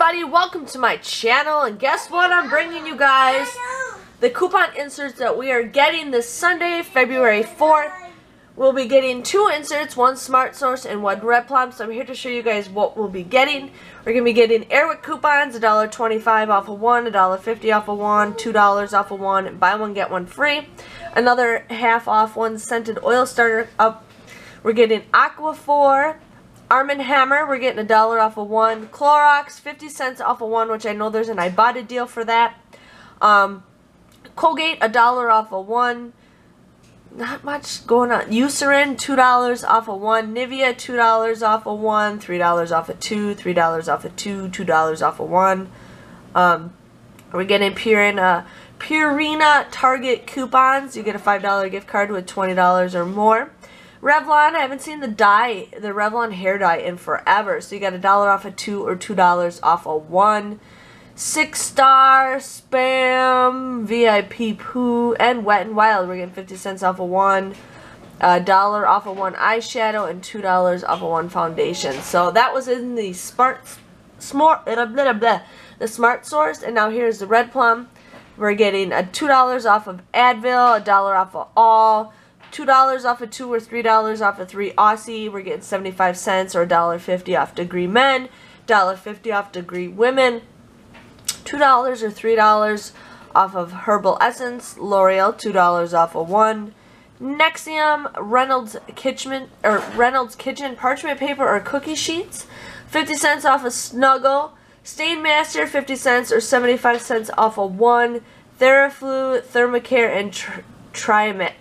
everybody, welcome to my channel, and guess what? I'm bringing you guys the coupon inserts that we are getting this Sunday, February 4th. We'll be getting 2 inserts, 1 Smart Source and 1 Red Plum, so I'm here to show you guys what we'll be getting. We're going to be getting Airwick coupons, $1.25 off of 1, $1.50 off of 1, $2 off of 1, buy one get one free. Another half off 1 scented oil starter up. We're getting Aquaphor, Arm & Hammer, we're getting $1 off of 1. Clorox, 50 cents off of 1, which I know there's an Ibotta deal for that. Colgate, $1 off of 1. Not much going on. Eucerin, $2 off of 1. Nivea, $2 off of 1. $3 off of 2. $3 off of 2. $2 off of 1. We're getting Purina Target coupons. You get a $5 gift card with $20 or more. Revlon, I haven't seen the Revlon hair dye in forever. So you got $1 off of 2 or $2 off of 1. 6-star, Spam, VIP Poo, and Wet n Wild. We're getting 50 cents off of 1. $1 off of 1 eyeshadow and $2 off of 1 foundation. So that was in the Smart Source, and now here's the Red Plum. We're getting $2 off of Advil, $1 off of all. $2 off of 2 or $3 off of 3 Aussie. We're getting 75 cents or $1.50 off Degree Men, $1.50 off Degree Women, $2 or $3 off of Herbal Essence, L'Oreal, $2 off of 1. Nexium, Reynolds Kitchen parchment paper or cookie sheets, 50 cents off of Snuggle. Stainmaster, 50 cents or 75 cents off of 1. Theraflu, Thermacare, and Trimet.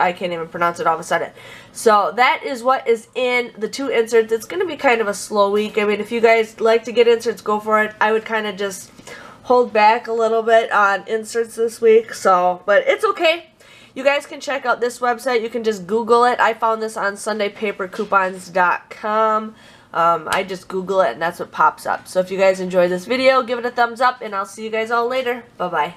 I can't even pronounce it all of a sudden. So that is what is in the 2 inserts. It's going to be kind of a slow week. I mean, if you guys like to get inserts, go for it. I would kind of just hold back a little bit on inserts this week. But it's okay. You guys can check out this website. You can just Google it. I found this on SundayPaperCoupons.com. I just Google it and that's what pops up. So if you guys enjoyed this video, give it a thumbs up and I'll see you guys all later. Bye-bye.